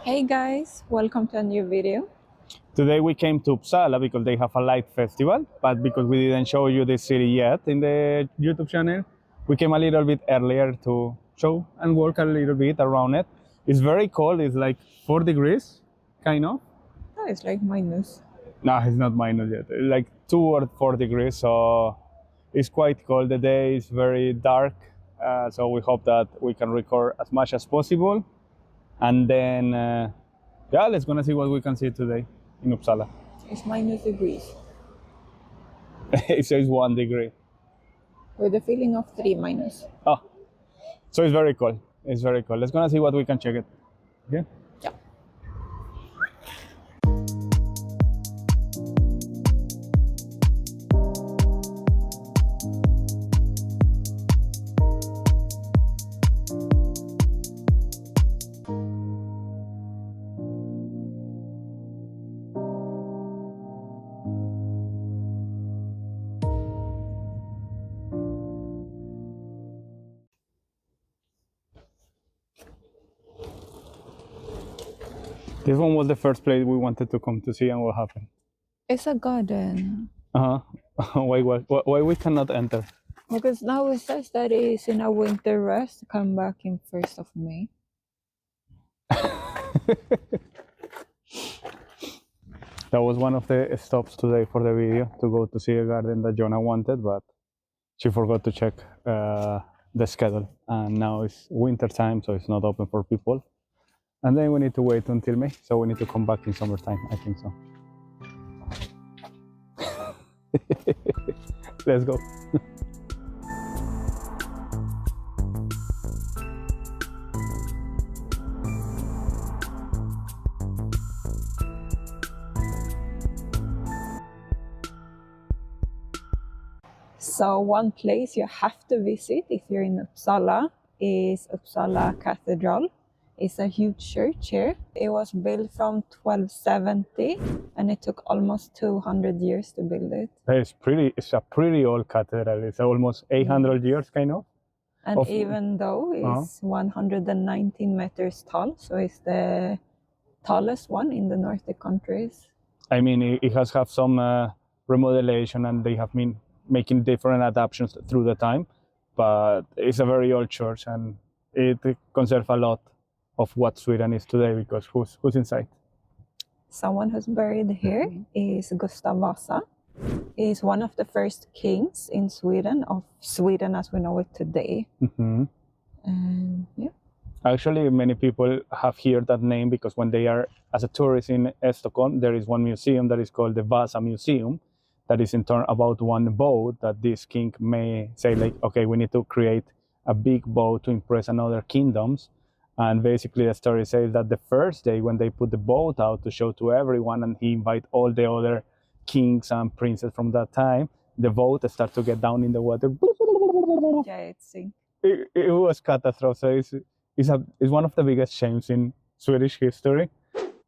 Hey guys, welcome to a new video. Today we came to Uppsala because they have a light festival, but because we didn't show you the city yet in the YouTube channel, we came a little bit earlier to show and work a little bit around it. It's very cold, it's like 4 degrees, kind of. Oh, it's like minus. No, it's not minus yet, it's like 2 or 4 degrees, so it's quite cold. The day is very dark, so we hope that we can record as much as possible. And then, yeah, let's gonna see what we can see today in Uppsala. It's minus degrees It says 1 degree. with a feeling of 3 minus. Oh, so it's very cool. It's very cool. Let's gonna see what we can check it. Okay. Yeah. This one was the first place we wanted to come to see, and what happened? It's a garden. Uh huh. Why we cannot enter? Because now it says that it's in a winter rest, come back in 1st of May. That was one of the stops today for the video, to go to see a garden that Jonah wanted, but she forgot to check the schedule, and now it's winter time, so it's not open for people. And then we need to wait until May, so we need to come back in summertime, I think so. Let's go. So one place you have to visit if you're in Uppsala is Uppsala Cathedral. It's a huge church here. It was built from 1270 and it took almost 200 years to build it. It's a pretty old cathedral. It's almost 800 years, kind of. And even though it's 119 meters tall, so it's the tallest one in the Nordic countries. I mean, it has had some remodelation, and they have been making different adaptations through the time. But it's a very old church, and it conserves a lot of what Sweden is today, because who's inside? Someone who's buried here is Gustav Vasa. He's one of the first kings in Sweden, of Sweden as we know it today. Mm-hmm. And yeah. Actually, many people have heard that name because when they are as a tourist in Stockholm, there is one museum that is called the Vasa Museum, that is in turn about one boat that this king may say, like, okay, we need to create a big boat to impress another kingdoms. And basically the story says that the first day when they put the boat out to show to everyone, and he invite all the other kings and princes from that time, the boat start to get down in the water. Yeah, it's It was catastrophe. So it's one of the biggest shames in Swedish history,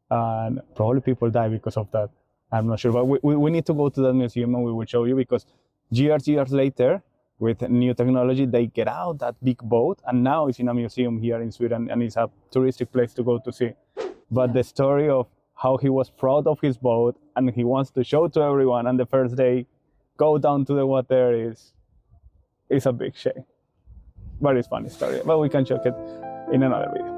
and probably people die because of that. I'm not sure, but we need to go to that museum and we will show you, because years later, with new technology, they get out that big boat, and now it's in a museum here in Sweden, and it's a touristic place to go to see. But the story of how he was proud of his boat and he wants to show to everyone, and the first day go down to the water is a big shame. But it's a funny story, but we can check it in another video.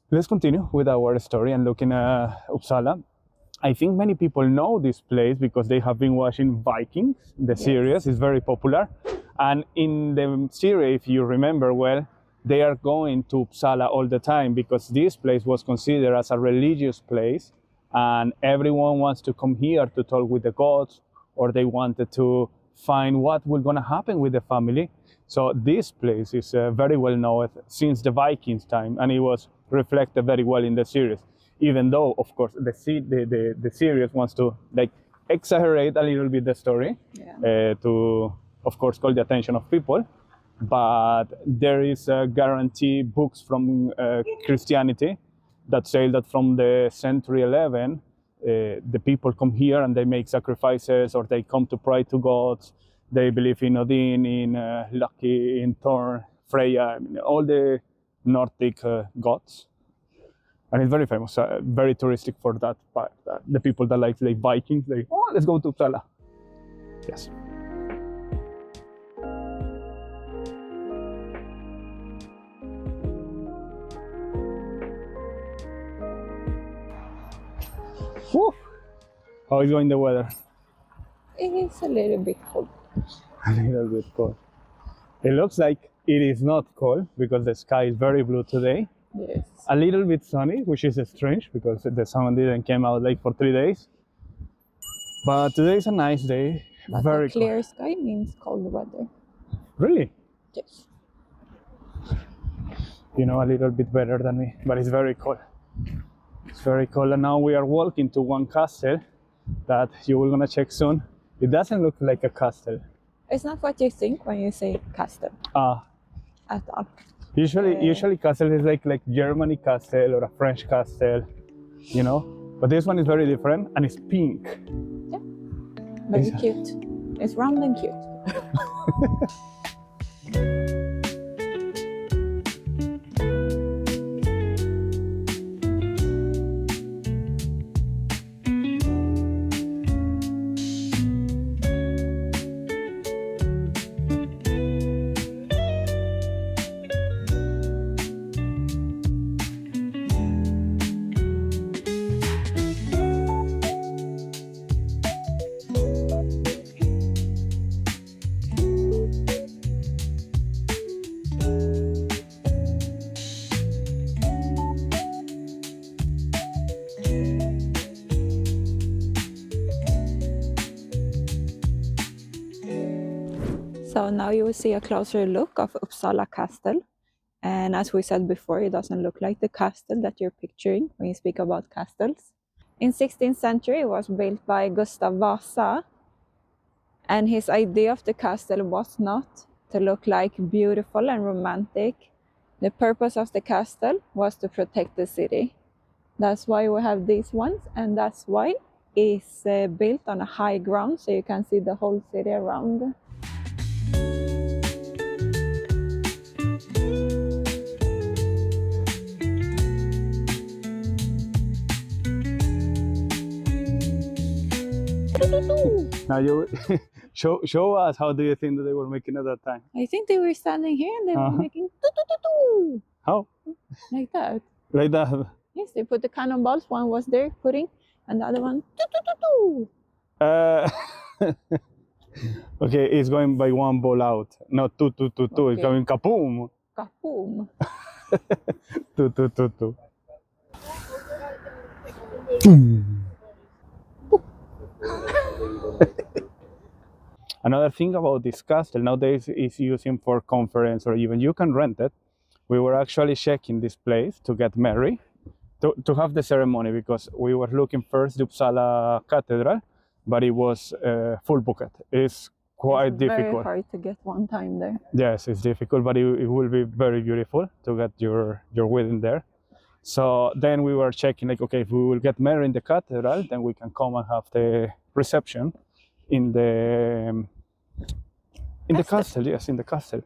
let's continue with our story and looking at Uppsala. I think many people know this place because they have been watching Vikings. The series is very popular. And in the series, if you remember well, they are going to Uppsala all the time because this place was considered as a religious place. And everyone wants to come here to talk with the gods, or they wanted to find what was going to happen with the family. So this place is very well known since the Vikings time, and it was reflected very well in the series. Even though, of course, the series wants to like exaggerate a little bit the story to, of course, call the attention of people. But there is a guarantee books from Christianity that say that from the century 11, the people come here and they make sacrifices, or they come to pray to gods. They believe in Odin, in Loki, in Thor, Freya, all the Nordic gods. And it's very famous, very touristic for that part. The people that like Vikings, let's go to Uppsala. Yes. Woo! How is going the weather? It is a little bit cold. A little bit cold. It looks like it is not cold because the sky is very blue today. Yes. A little bit sunny, which is strange because the sun didn't come out like for 3 days. But today is a nice day. But very the clear cold. sky means cold weather. Really? Yes. You know a little bit better than me, but it's very cold. It's very cold, and now we are walking to one castle that you will gonna check soon. It doesn't look like a castle. It's not what you think when you say castle at all. Usually castle is like Germany castle or a French castle, you know. But this one is very different, and it's pink. Yeah, very cute. It's round and cute. So now you will see a closer look of Uppsala Castle. And as we said before, it doesn't look like the castle that you're picturing when you speak about castles. In 16th century, it was built by Gustav Vasa. And his idea of the castle was not to look like beautiful and romantic. The purpose of the castle was to protect the city. That's why we have these ones, and that's why it's built on a high ground, so you can see the whole city around. Now you show us, how do you think that they were making at that time? I think they were standing here and they were making doo-doo-doo-doo. How? Like that. Like that? Yes, they put the cannonballs. One was there putting, and the other one doo-doo-doo-doo. Okay, it's going by one ball out, not two. Okay. It's going kapoom. Kapoom. Two. Another thing about this castle nowadays is using for conference, or even you can rent it. We were actually checking this place to get married, to have the ceremony, because we were looking first the Uppsala Cathedral, but it was full booked. It's quite difficult. Very hard to get one time there. Yes, it's difficult, but it will be very beautiful to get your wedding there. So then we were checking, like, okay, if we will get married in the cathedral, then we can come and have the reception in the castle. Yes, in the castle.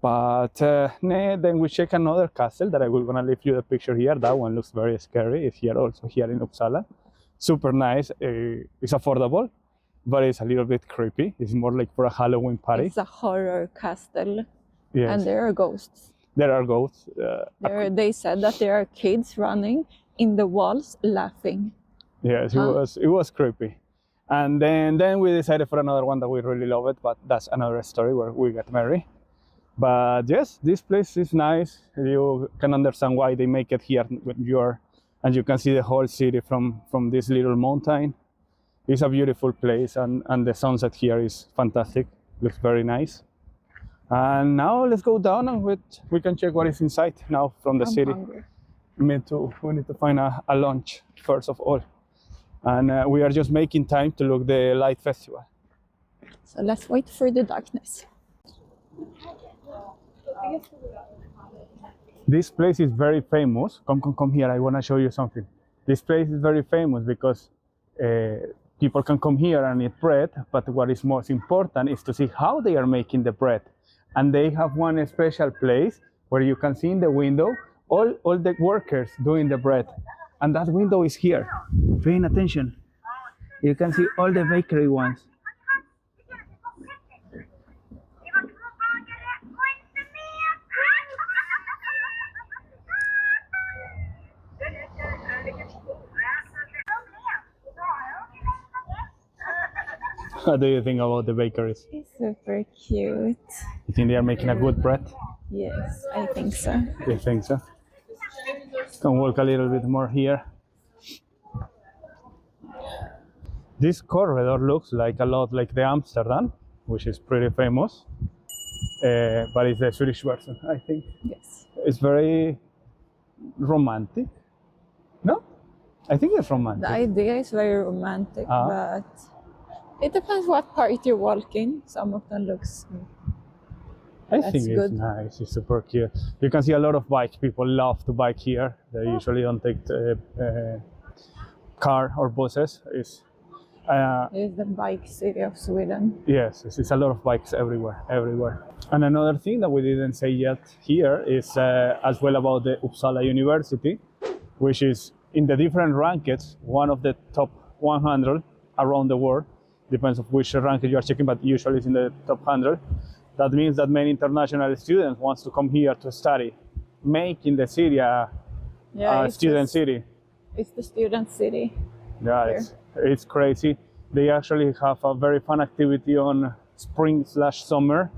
But then we check another castle that I will gonna leave you the picture here. That one looks very scary. It's here also, here in Uppsala. Super nice. It's affordable, but it's a little bit creepy. It's more like for a Halloween party. It's a horror castle. Yes. And there are ghosts. there are goats. They said that there are kids running in the walls laughing. Yes, Huh? it was creepy. And then we decided for another one that we really love it, but that's another story where we get married. But yes, this place is nice. You can understand why they make it here when and you can see the whole city from this little mountain. It's a beautiful place, and the sunset here is fantastic. Looks very nice. And now let's go down and we can check what is inside now from the I'm city. hungry. Me too. We need to find a lunch first of all. And we are just making time to look the Light Festival. So let's wait for the darkness. This place is very famous. Come here. I want to show you something. This place is very famous because people can come here and eat bread. But what is most important is to see how they are making the bread. And they have one special place where you can see in the window all the workers doing the bread. And that window is here. Paying attention. You can see all the bakery ones. What do you think about the bakeries? It's super cute. You think they are making a good bread? Yes, I think so. You think so? Can walk a little bit more here. This corridor looks like a lot like the Amsterdam, which is pretty famous, but it's the Swedish version, I think. Yes. It's very romantic. No? I think it's romantic. The idea is very romantic, Ah. but it depends what part you walk in. Some of them looks. I That's think it's good. nice. It's super cute. You can see a lot of bikes. People love to bike here. They usually don't take the, car or buses. It's the bike city of Sweden. Yes, it's a lot of bikes everywhere. And another thing that we didn't say yet here is as well about the Uppsala University, which is in the different rankings, one of the top 100 around the world. Depends of which ranking you are checking, but usually it's in the top 100. That means that many international students want to come here to study, making the city a Yeah, student city. It's the student city. Yeah, it's crazy. They actually have a very fun activity on spring/summer,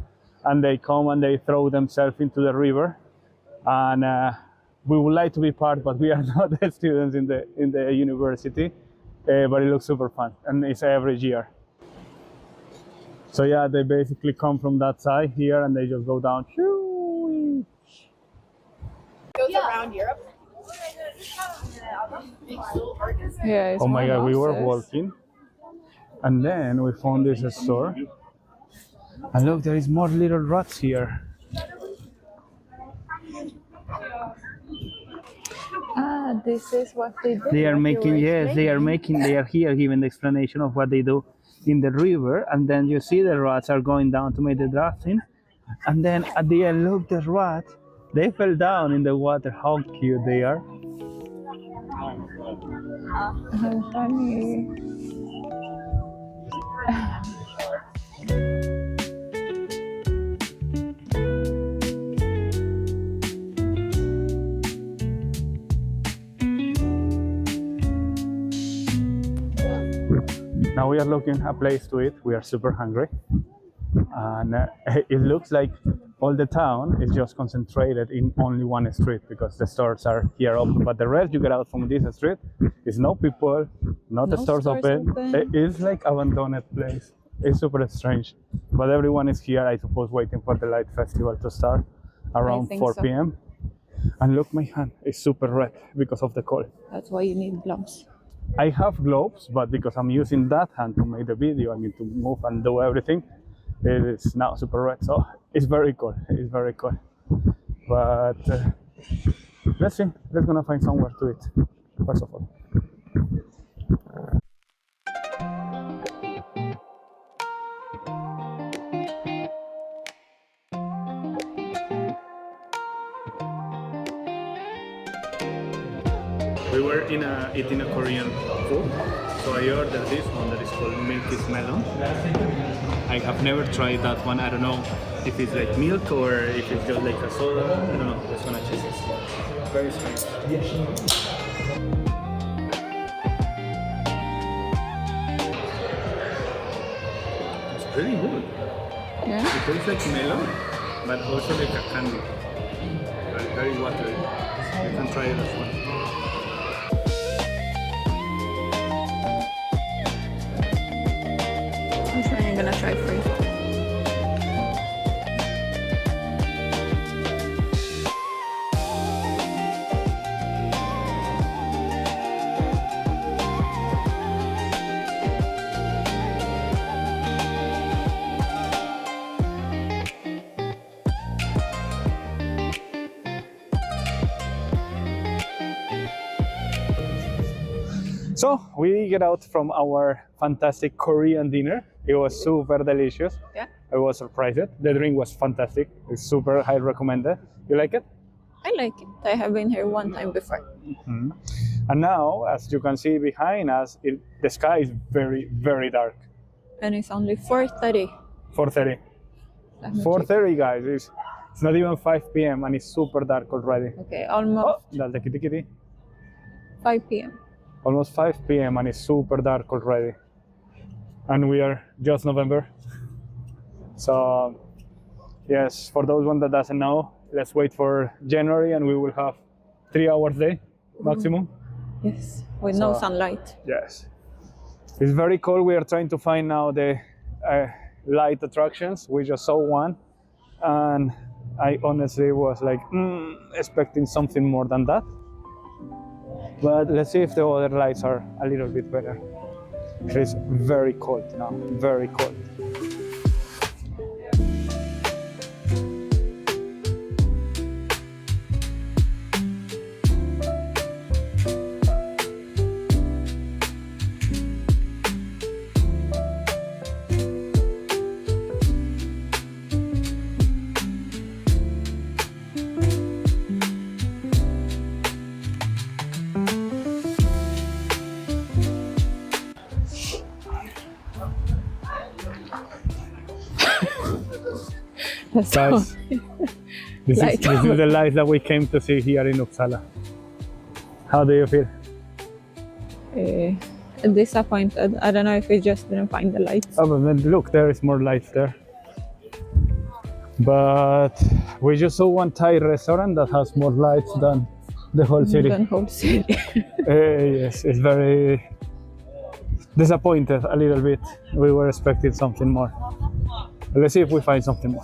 and they come and they throw themselves into the river. And we would like to be part, but we are not the students in the university. But it looks super fun, and it's every year. So yeah, they basically come from that side here, and they just go down. Goes around Europe. Yeah. It's Oh my more God, we were buses. walking, and then we found this store. And look, there is more little rats here. Ah, this is what they do. They are what you making, were yes, they are here giving the explanation of what they do in the river. And then you see the rats are going down to make the drafting. And then at the end, look, the rats, they fell down in the water. How cute they are. How funny. Now we are looking a place to eat. We are super hungry. And it looks like all the town is just concentrated in only one street because the stores are here open. But the rest you get out from this street is no people, not the No stores stores open. open. It's like abandoned place. It's super strange. But everyone is here, I suppose, waiting for the Light Festival to start around think 4 so. p.m. And look, my hand is super red because of the cold. That's why you need gloves. I have gloves, but because I'm using that hand to make the video, I mean to move and do everything, it is now super red. So it's very cold. It's very cold. But let's see. Let's gonna find somewhere to eat, first of all. We were eating a Korean food, so I ordered this one that is called Milky's Melon. I have never tried that one. I don't know if it's like milk or if it's just like a soda. I don't know. Just wanna check it. Very strange. It's pretty good. Yeah. It tastes like melon, but also like a candy. Very watery. You can try it as well. I'm gonna try first. So we get out from our fantastic Korean dinner. It was super delicious. Yeah. I was surprised. The drink was fantastic. It's super high recommended. You like it? I like it. I have been here one time before. Mm-hmm. And now, as you can see behind us, the sky is very, very dark. And it's only 4:30. 4:30. 4:30, guys. It's not even 5 p.m. and it's super dark already. Okay, almost Oh, that's the kitty kitty. 5 p.m. Almost 5 p.m. and it's super dark already. And we are just November. So, yes, for those one that doesn't know, let's wait for January and we will have 3 hours day maximum. Yes, with no So- sunlight. Yes. It's very cold. We are trying to find now the light attractions. We just saw one and I honestly was like expecting something more than that. But let's see if the other lights are a little bit better. It is very cold now, very cold. Guys, this Light. is the light that we came to see here in Uppsala. How do you feel? Disappointed. I don't know if we just didn't find the lights. Oh, but look, there is more lights there. But we just saw one Thai restaurant that has more lights than the whole city. The whole city. Yes, it's very disappointed a little bit. We were expecting something more. Let's see if we find something more.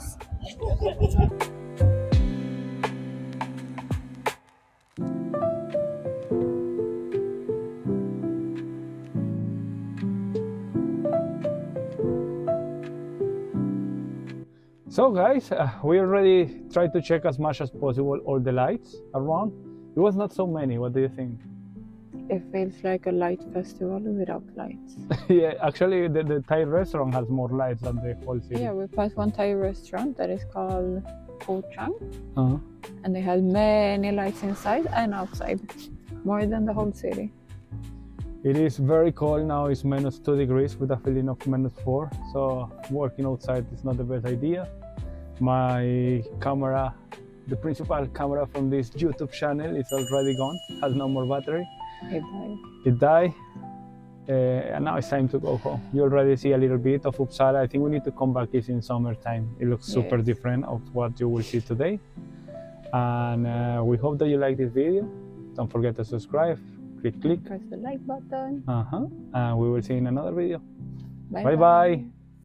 So guys, we already tried to check as much as possible all the lights around. It was not so many. What do you think? It feels like a light festival without lights. Yeah, actually the Thai restaurant has more lights than the whole city. Yeah, we passed one Thai restaurant that is called Ho Chang, Uh-huh. and they had many lights inside and outside, more than the whole city. It is very cold now. It's -2 degrees with a feeling of -4. So working outside is not the best idea. My camera, the principal camera from this YouTube channel is already gone, has no more battery. It died. It died. And now it's time to go home. You already see a little bit of Uppsala. I think we need to come back this in summertime. It looks super Yes. different of what you will see today. And we hope that you like this video. Don't forget to subscribe, click. Press the like button. And we will see you in another video. Bye Bye bye.